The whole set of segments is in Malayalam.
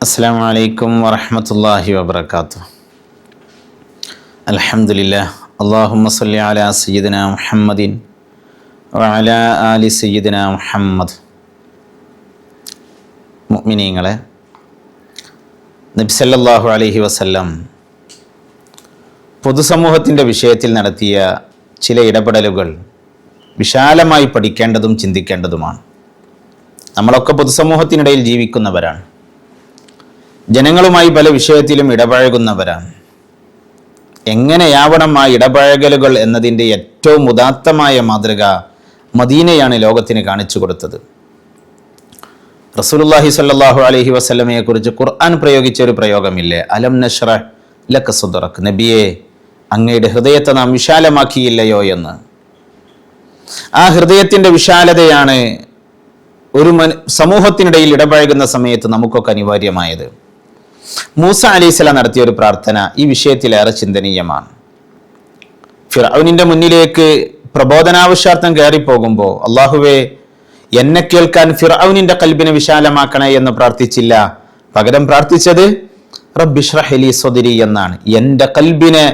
അസ്സലാമു അലൈക്കും വറഹ്മത്തുള്ളാഹി വബറകാതുഹു. അൽഹംദുലില്ലാഹ്. അല്ലാഹുമ്മ സ്വല്ലി അലാ സയ്യിദിനാ മുഹമ്മദിൻ വഅലാ ആലി സയ്യിദിനാ മുഹമ്മദ്. മുഅ്മിനീങ്ങളെ, നബി സല്ലല്ലാഹു അലൈഹി വസല്ലം പൊതുസമൂഹത്തിൻ്റെ വിഷയത്തിൽ നടത്തിയ ചില ഇടപെടലുകൾ വിശാലമായി പഠിക്കേണ്ടതും ചിന്തിക്കേണ്ടതുമാണ്. നമ്മളൊക്കെ പൊതുസമൂഹത്തിനിടയിൽ ജീവിക്കുന്നവരാണ്, ജനങ്ങളുമായി പല വിഷയത്തിലും ഇടപഴകുന്നവരാണ്. എങ്ങനെയാവണം ആ ഇടപഴകലുകൾ എന്നതിൻ്റെ ഏറ്റവും ഉദാത്തമായ മാതൃക മദീനയാണ് ലോകത്തിന് കാണിച്ചു കൊടുത്തത്. റസൂലുള്ളാഹി സ്വല്ലല്ലാഹു അലൈഹി വസല്ലമയെ കുറിച്ച് ഖുർആൻ പ്രയോഗിച്ച ഒരു പ്രയോഗമില്ലേ? അലം നശ്റഹ് ലക സദ്റക്, നബിയെ അങ്ങയുടെ ഹൃദയത്തെ നാം വിശാലമാക്കിയില്ലയോ എന്ന്. ആ ഹൃദയത്തിൻ്റെ വിശാലതയാണ് ഒരു സമൂഹത്തിനിടയിൽ ഇടപഴകുന്ന സമയത്ത് നമുക്കൊക്കെ അനിവാര്യമായത്. മൂസ അലൈഹിസ്സലാം നടത്തിയ ഒരു പ്രാർത്ഥന ഈ വിഷയത്തിലേറെ ചിന്തനീയമാണ്. ഫിർഔനിന്റെ മുന്നിലേക്ക് പ്രബോധനാവശ്യാർത്ഥം കയറിപ്പോകുമ്പോൾ, അള്ളാഹുവേ എന്നെ കേൾക്കാൻ ഫിർഔനിന്റെ ഖൽബിനെ വിശാലമാക്കണേ എന്ന് പ്രാർത്ഥിച്ചില്ല. പകരം പ്രാർത്ഥിച്ചത് റബ്ബിശ്റഹ് ലി സ്വദ്രി എന്നാണ്. എൻ്റെ ഖൽബിനെ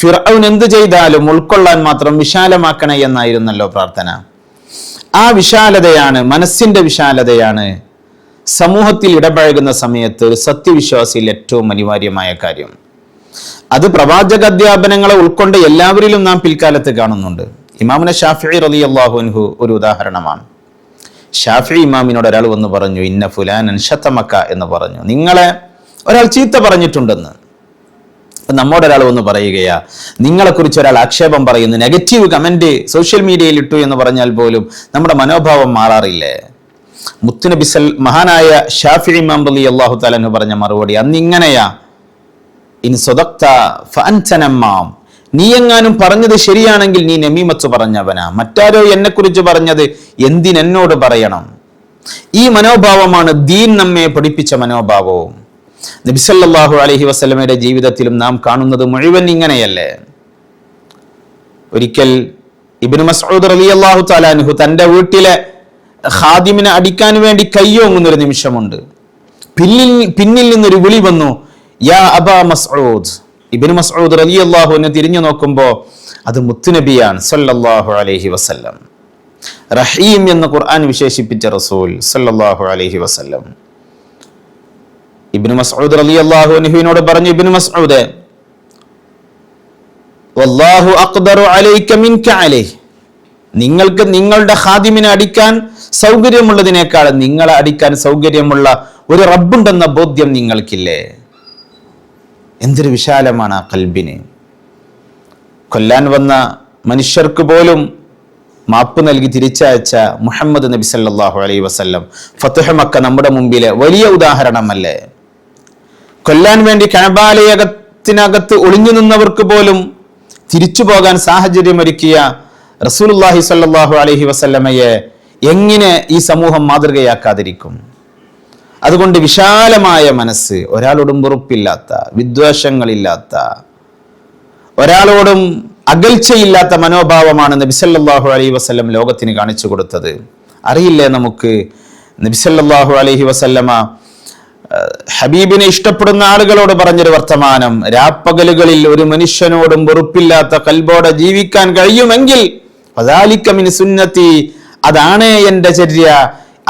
ഫിർഔൻ എന്ത് ചെയ്താലും ഉൾക്കൊള്ളാൻ മാത്രം വിശാലമാക്കണേ എന്നായിരുന്നല്ലോ പ്രാർത്ഥന. ആ വിശാലതയാണ്, മനസ്സിന്റെ വിശാലതയാണ് സമൂഹത്തിൽ ഇടപഴകുന്ന സമയത്ത് ഒരു സത്യവിശ്വാസിയിൽ ഏറ്റവും അനിവാര്യമായ കാര്യം. അത് പ്രവാചക അധ്യാപനങ്ങളെ ഉൾക്കൊണ്ട് എല്ലാവരിലും നാം പിൽക്കാലത്ത് കാണുന്നുണ്ട്. ഇമാമുന ഷാഫിഈ റളിയല്ലാഹു അൻഹു ഒരു ഉദാഹരണമാണ്. ഷാഫിഈ ഇമാമിനോട് ഒരാൾ വന്ന് പറഞ്ഞു, ഇന്ന ഫുലാനൻ ശതമക എന്ന് പറഞ്ഞു, നിങ്ങളെ ഒരാൾ ചീത്ത പറഞ്ഞിട്ടുണ്ടെന്ന്. നമ്മോട് ഒരാൾ വന്ന് പറയുകയാ, നിങ്ങളെക്കുറിച്ച് ഒരാൾ ആക്ഷേപം പറയുന്നു, നെഗറ്റീവ് കമന്റ് സോഷ്യൽ മീഡിയയിൽ ഇട്ടു എന്ന് പറഞ്ഞാൽ പോലും നമ്മുടെ മനോഭാവം മാറാറില്ലേ? മുത്തുനബി മഹാനായ ഷാഫിഈ ഇമാം റളിയല്ലാഹു തആല അൻഹു പറഞ്ഞ മറുപടി അന്നിങ്ങനെയാ, ഇൻ സദഖ്ത ഫഅൻത നമ്മാം, നീ എങ്ങാനും പറഞ്ഞത് ശരിയാണെങ്കിൽ നീ നമീമത്ത് പറഞ്ഞവനാ, മറ്റാരോ എന്നെ കുറിച്ച് പറഞ്ഞത് എന്തിനെന്നോട് പറയണം. ഈ മനോഭാവമാണ് ദീൻ നമ്മെ പഠിപ്പിച്ച മനോഭാവവും. നബി സല്ലല്ലാഹു അലൈഹി വസല്ലമയുടെ ജീവിതത്തിലും നാം കാണുന്നത് മുഴുവൻ ഇങ്ങനെയല്ലേ? ഒരിക്കൽ ഇബ്നു മസ്ഊദ് റളിയല്ലാഹു തആല അൻഹു തന്റെ വീട്ടിലെ ഖാദിമിനെ അടിക്കാൻ വേണ്ടി കയ്യോങ്ങുന്നൊരു നിമിഷമുണ്ട്. പിന്നിൽ നിന്നൊരു വിളി വന്നു, യാ അബാ മസ്ഊദ്. ഇബ്നു മസ്ഊദ് റളിയല്ലാഹു അൻഹു തിരിഞ്ഞു നോക്കുമ്പോൾ അത് മുത്തുനബിയാണ് സല്ലല്ലാഹു അലൈഹി വസല്ലം. റഹീം എന്ന് ഖുർആൻ വിശേഷിപ്പിച്ച റസൂൽ സല്ലല്ലാഹു അലൈഹി വസല്ലം. ഇബ്നു മസ്ഊദ് റളിയല്ലാഹു അൻഹുവിനോട് പറഞ്ഞു, ഇബ്നു മസ്ഊദ്, വല്ലാഹു അഖ്ദറു അലൈക മിൻക അലൈഹി, നിങ്ങൾക്ക് നിങ്ങളുടെ ഖാദിമിനെ അടിക്കാൻ സൗകര്യമുള്ളതിനേക്കാൾ നിങ്ങളെ അടിക്കാൻ സൗകര്യമുള്ള ഒരു റബ്ബുണ്ടെന്ന ബോധ്യം നിങ്ങൾക്കില്ലേ? എന്തൊരു വിശാലമാണ് ആ ഖൽബിന്. കൊല്ലാൻ വന്ന മനുഷ്യർക്ക് പോലും മാപ്പ് നൽകി തിരിച്ചയച്ച മുഹമ്മദ് നബി സല്ലല്ലാഹു അലൈഹി വസല്ലം, ഫത്ഹ് മക്ക നമ്മുടെ മുമ്പിലെ വലിയ ഉദാഹരണമല്ലേ? കൊല്ലാൻ വേണ്ടി കഅബാലയത്തിനകത്ത് ഒളിഞ്ഞു നിന്നവർക്ക് പോലും തിരിച്ചു പോകാൻ സാഹചര്യമൊരുക്കിയ റസൂലുള്ളാഹി സ്വല്ലല്ലാഹു അലൈഹി വസല്ലമയെ എങ്ങനെ ഈ സമൂഹം മാതൃകയാക്കാതിരിക്കും? അതുകൊണ്ട് വിശാലമായ മനസ്സ്, ഒരാളോടും വെറുപ്പില്ലാത്ത, വിദ്വേഷങ്ങളില്ലാത്ത, ഒരാളോടും അകൽച്ചയില്ലാത്ത മനോഭാവമാണ് നബി സല്ലല്ലാഹു അലൈഹി വസല്ലം ലോകത്തിന് കാണിച്ചു കൊടുത്തത്. അറിയില്ലേ നമുക്ക് നബി സല്ലല്ലാഹു അലൈഹി വസല്ലമ ഹബീബിനെ ഇഷ്ടപ്പെടുന്ന ആളുകളോട് പറഞ്ഞൊരു വർത്തമാനം, രാപ്പകലുകളിൽ ഒരു മനുഷ്യനോടും വെറുപ്പില്ലാത്ത കൽബോടെ ജീവിക്കാൻ കഴിയുമെങ്കിൽ ഫദാലിക മിൻ സുന്നത്തി, അതാണ് എൻ്റെ ചര്യ.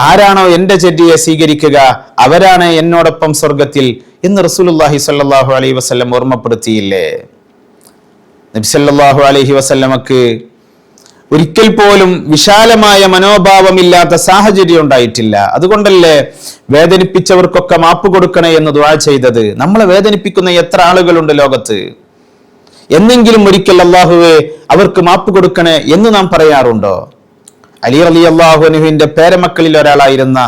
ആരാണോ എൻ്റെ ചര്യയെ സ്വീകരിക്കുക അവരാണ് എന്നോടൊപ്പം സ്വർഗത്തിൽ എന്ന് റസൂലുള്ളാഹി സ്വല്ലല്ലാഹു അലൈഹി വസല്ലം ഓർമ്മപ്പെടുത്തിയില്ലേ? നബി സല്ലല്ലാഹു അലൈഹി വസല്ലമക്ക് ഒരിക്കൽ പോലും വിശാലമായ മനോഭാവമില്ലാത്ത സാഹചര്യം ഉണ്ടായിട്ടില്ല. അതുകൊണ്ടല്ലേ വേദനിപ്പിച്ചവർക്കൊക്കെ മാപ്പ് കൊടുക്കണേ എന്ന് ദുആ ചെയ്തത്. നമ്മളെ വേദനിപ്പിക്കുന്ന എത്ര ആളുകളുണ്ട് ലോകത്ത്? എന്നെങ്കിലും ഒരിക്കൽ അല്ലാഹുവേ അവർക്ക് മാപ്പ് കൊടുക്കണേ എന്ന് നാം പറയാറുണ്ടോ? അലി റളിയല്ലാഹു അൻഹുവിന്റെ പേരമക്കളിൽ ഒരാളായിരുന്ന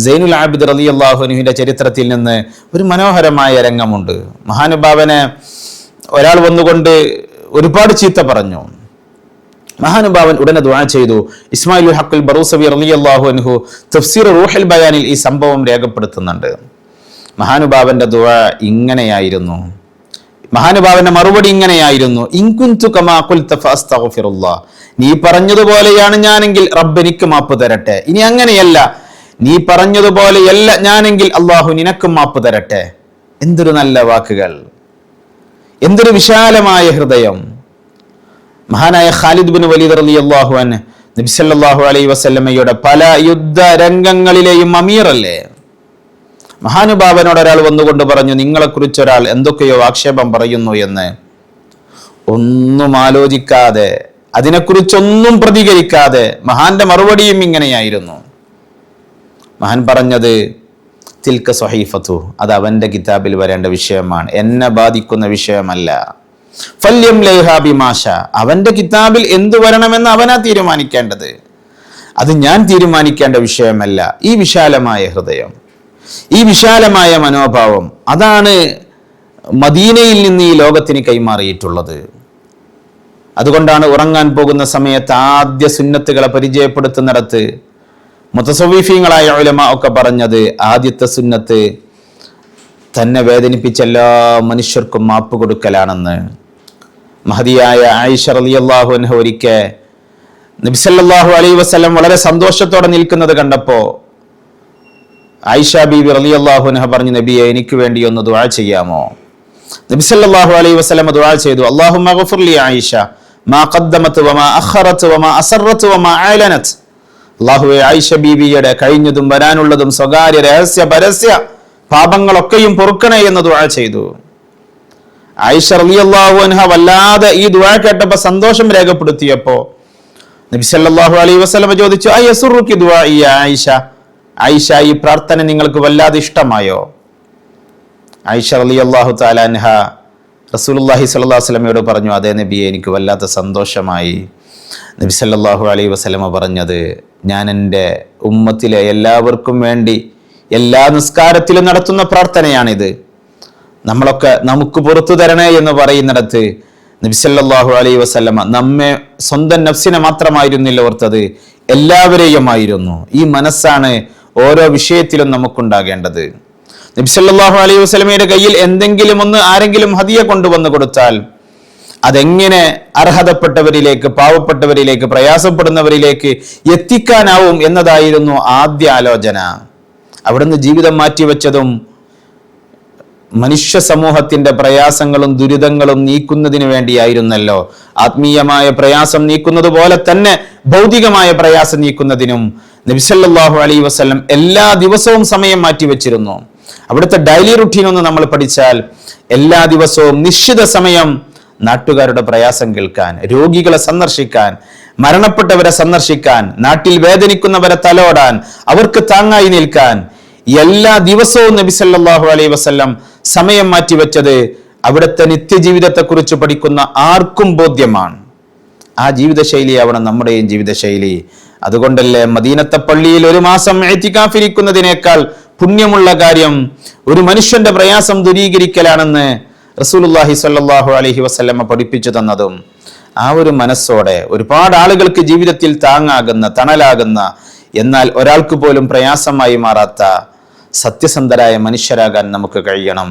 സൈനുൽ ആബിദ് റളിയല്ലാഹു അൻഹുവിന്റെ ചരിത്രത്തിൽ നിന്ന് ഒരു മനോഹരമായ രംഗമുണ്ട്. മഹാനുഭാവനെ ഒരാൾ വന്നുകൊണ്ട് ഒരുപാട് ചീത്ത പറഞ്ഞു. മഹാനുഭാവൻ ഉടനെ ദുആ ചെയ്തു. ഇസ്മായിലുൽ ഹഖ് ബറൂസവി റളിയല്ലാഹു അൻഹു തഫ്സീർ റൂഹുൽ ബയാനിൽ ഈ സംഭവം രേഖപ്പെടുത്തുന്നുണ്ട്. മഹാനുഭാവന്റെ ദുആ ഇങ്ങനെയായിരുന്നു, മഹാനുഭാവന്റെ മറുപടി ഇങ്ങനെയായിരുന്നു, ഇൻകുന്തു കമാ ഖുൽത ഫഅസ്തഗ്ഫിറുല്ലാഹ്, നീ പറഞ്ഞതുപോലെയാണ് ഞാനെങ്കിൽ റബ്ബ് എനിക്ക് മാപ്പ് തരട്ടെ. ഇനി അങ്ങനെയല്ല, നീ പറഞ്ഞതുപോലെയല്ല ഞാനെങ്കിൽ അള്ളാഹു നിനക്കും മാപ്പ് തരട്ടെ. എന്തൊരു നല്ല വാക്കുകൾ, എന്തൊരു വിശാലമായ ഹൃദയം. മഹാനായ ഖാലിദ് ബിൻ വലീദ് റളിയല്ലാഹു അൻഹു നബി സല്ലല്ലാഹു അലൈഹി വസല്ലമയുടെ പല യുദ്ധ രംഗങ്ങളിലെയും അമീറല്ലേ. മഹാനുഭാവനോട് ഒരാൾ വന്നുകൊണ്ട് പറഞ്ഞു, നിങ്ങളെക്കുറിച്ച് ഒരാൾ എന്തൊക്കെയോ ആക്ഷേപം പറയുന്നു എന്ന്. ഒന്നും ആലോചിക്കാതെ, അതിനെക്കുറിച്ചൊന്നും പ്രതികരിക്കാതെ മഹാന്റെ മറുപടിയും ഇങ്ങനെയായിരുന്നു. മഹാൻ പറഞ്ഞത്, തിൽക സ്വഹീഫത്തു, അത് അവന്റെ കിതാബിൽ വരേണ്ട വിഷയമാണ്, എന്നെ ബാധിക്കുന്ന വിഷയമല്ല. ഫല്യം ലൈഹാ ബിമാശ, അവന്റെ കിതാബിൽ എന്തു വരണമെന്ന് അവനാ തീരുമാനിക്കേണ്ടത്, അത് ഞാൻ തീരുമാനിക്കേണ്ട വിഷയമല്ല. ഈ വിശാലമായ ഹൃദയം, ഈ വിശാലമായ മനോഭാവം, അതാണ് മദീനയിൽ നിന്ന് ഈ ലോകത്തിന് കൈമാറിയിട്ടുള്ളത്. അതുകൊണ്ടാണ് ഉറങ്ങാൻ പോകുന്ന സമയത്ത് ആദ്യ സുന്നത്തുകളെ പരിചയപ്പെടുത്തുന്നിടത്ത് മുതസവ്വിഫീങ്ങളായ ഉലമാ ഒക്കെ പറഞ്ഞത്, ആദ്യത്തെ സുന്നത്ത് തന്നെ വേദനിപ്പിച്ച എല്ലാ മനുഷ്യർക്കും മാപ്പ് കൊടുക്കലാണെന്ന്. മഹദിയായ ആയിഷ റളിയല്ലാഹു അൻഹ ഒരിക്കൽ നബി സല്ലല്ലാഹു അലൈഹി വസല്ലം വളരെ സന്തോഷത്തോടെ നിൽക്കുന്നത് കണ്ടപ്പോ ആയിഷ ബീവി റളിയല്ലാഹു അൻഹ പറഞ്ഞു, നബിയെ എനിക്ക് വേണ്ടി ഒന്ന് ദുആ ചെയ്യാമോ? നബി സല്ലല്ലാഹു അലൈഹി വസല്ലം ദുആ ചെയ്തു, അല്ലാഹുമ്മ ഗഫിർ ലി ആയിഷ മാ ഖദ്ദമത് വമാ അഖറത് വമാ അസറത് വമാ അഅലനത്. അല്ലാഹുവേ, ആയിഷ ബീവിയുടെ കഴിഞ്ഞതും വരാനുള്ളതും സ്വകാര്യ രഹസ്യ പരസ്യ പാപങ്ങളൊക്കെയും പൊറുക്കണേ എന്ന് ദുആ ചെയ്തു. ആയിഷ റളിയല്ലാഹു അൻഹ വല്ലാതെ ഈ ദുആ കേട്ടപ്പോൾ സന്തോഷം രേഖപ്പെടുത്തിയപ്പോ നബി സല്ലല്ലാഹു അലൈഹി വസല്ലം ചോദിച്ചു, അയസുറുക്കി ദുആഇ യാ ആയിഷ, ആയിഷ ഈ പ്രാർത്ഥന നിങ്ങൾക്ക് വല്ലാതെ ഇഷ്ടമായോ? ആയിഷ റളിയല്ലാഹു തആല അൻഹ റസൂലുള്ളാഹി സ്വല്ലല്ലാഹു അലൈഹി വസല്ലമയോട് പറഞ്ഞു, അതേ നബിയെ, എനിക്ക് വല്ലാത്ത സന്തോഷമായി. നബി സല്ലല്ലാഹു അലൈഹി വസല്ലമ പറഞ്ഞത്, ഞാൻ എൻ്റെ ഉമ്മത്തിലെ എല്ലാവർക്കും വേണ്ടി എല്ലാ നിസ്കാരത്തിലും നടത്തുന്ന പ്രാർത്ഥനയാണിത്. നമ്മളൊക്കെ നമുക്ക് പുറത്തു തരണേ എന്ന് പറയുന്നിടത്ത് നബി സല്ലല്ലാഹു അലൈഹി വസല്ലമ നമ്മെ സ്വന്തം നഫ്സിനെ മാത്രമായിരുന്നില്ല ഓർത്തത്, എല്ലാവരെയുമായിരുന്നു. ഈ മനസ്സാണ് ഓരോ വിഷയത്തിലും നമുക്കുണ്ടാകേണ്ടത്. നബി സല്ലല്ലാഹു അലൈഹി വസല്ലമയുടെ കയ്യിൽ എന്തെങ്കിലും ഒന്ന് ആരെങ്കിലും ഹദിയ കൊണ്ടുവന്ന് കൊടുത്താൽ അതെങ്ങനെ അർഹതപ്പെട്ടവരിലേക്ക്, പാവപ്പെട്ടവരിലേക്ക്, പ്രയാസപ്പെടുന്നവരിലേക്ക് എത്തിക്കാനാവും എന്നതായിരുന്നു ആദ്യ ആലോചന. അവിടുന്ന് ജീവിതം മാറ്റിവെച്ചതും മനുഷ്യ സമൂഹത്തിന്റെ പ്രയാസങ്ങളും ദുരിതങ്ങളും നീക്കുന്നതിന് വേണ്ടിയായിരുന്നല്ലോ. ആത്മീയമായ പ്രയാസം നീക്കുന്നത് പോലെ തന്നെ ഭൗതികമായ പ്രയാസം നീക്കുന്നതിനും നബി സല്ലല്ലാഹു അലൈഹി വസല്ലം എല്ലാ ദിവസവും സമയം മാറ്റിവെച്ചിരുന്നു. അവിടുത്തെ ഡെയിലി റുട്ടീൻ ഒന്ന് നമ്മൾ പഠിച്ചാൽ, എല്ലാ ദിവസവും നിശ്ചിത സമയം നാട്ടുകാരുടെ പ്രയാസം കേൾക്കാൻ, രോഗികളെ സന്ദർശിക്കാൻ, മരണപ്പെട്ടവരെ സന്ദർശിക്കാൻ, നാട്ടിൽ വേദനിക്കുന്നവരെ തലോടാൻ, അവർക്ക് താങ്ങായി നിൽക്കാൻ എല്ലാ ദിവസവും നബി സല്ലല്ലാഹു അലൈഹി വസല്ലം സമയം മാറ്റിവെച്ചത് അവിടുത്തെ നിത്യജീവിതത്തെക്കുറിച്ച് പഠിക്കുന്ന ആർക്കും ബോധ്യമാണ്. ആ ജീവിതശൈലിയാവണം നമ്മുടെയും ജീവിതശൈലി. അതുകൊണ്ടല്ലേ മദീനത്തെ പള്ളിയിൽ ഒരു മാസം ഇഅ്തികാഫിരിക്കുന്നതിനേക്കാൾ പുണ്യമുള്ള കാര്യം ഒരു മനുഷ്യന്റെ പ്രയാസം ദൂരീകരിക്കലാണെന്ന് റസൂലുള്ളാഹി സ്വല്ലല്ലാഹു അലൈഹി വസല്ലമ പഠിപ്പിച്ചു തന്നതും. ആ ഒരു മനസ്സോടെ ഒരുപാട് ആളുകൾക്ക് ജീവിതത്തിൽ താങ്ങാകുന്ന, തണലാകുന്ന, എന്നാൽ ഒരാൾക്ക് പോലും പ്രയാസമായി മാറാത്ത സത്യസന്ധരായ മനുഷ്യരാകാൻ നമുക്ക് കഴിയണം.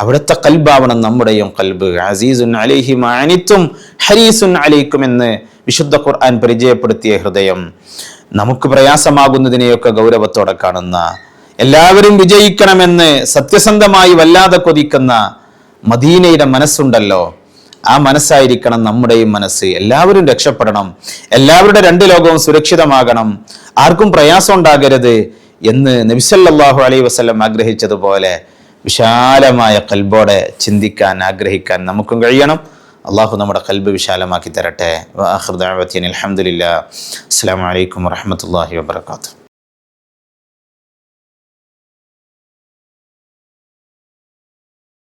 അവിടുത്തെ കൽബാവണം നമ്മുടെയും കൽബ്. അസീസുൻ അലൈഹി മാ അനിത്തും ഹരീസുൻ അലൈക്കും എന്ന് വിശുദ്ധ ഖുർആൻ പരിചയപ്പെടുത്തിയ ഹൃദയം, നമുക്ക് പ്രയാസമാകുന്നതിനെയൊക്കെ ഗൗരവത്തോടെ കാണുന്ന, എല്ലാവരും വിജയിക്കണമെന്ന് സത്യസന്ധമായി വല്ലാതെ കൊതിക്കുന്ന മദീനയുടെ മനസ്സുണ്ടല്ലോ, ആ മനസ്സായിരിക്കണം നമ്മുടെയും മനസ്സ്. എല്ലാവരും രക്ഷപ്പെടണം, എല്ലാവരുടെ രണ്ട് ലോകവും സുരക്ഷിതമാകണം, ആർക്കും പ്രയാസം ഉണ്ടാകരുത് എന്ന് നബി സല്ലല്ലാഹു അലൈഹി വസല്ലം ആഗ്രഹിച്ചതുപോലെ വിശാലമായ ഖൽബോടെ ചിന്തിക്കാൻ, ആഗ്രഹിക്കാൻ നമുക്കും കഴിയണം. അള്ളാഹു നമ്മുടെ ഖൽബ് വിശാലമാക്കി തരട്ടെ. വആഖിറു ദഅ്വതനാ അൽഹംദുലില്ലാഹ്. അസ്സലാമു അലൈക്കും വറഹ്മത്തുള്ളാഹി വബറകാതുഹു.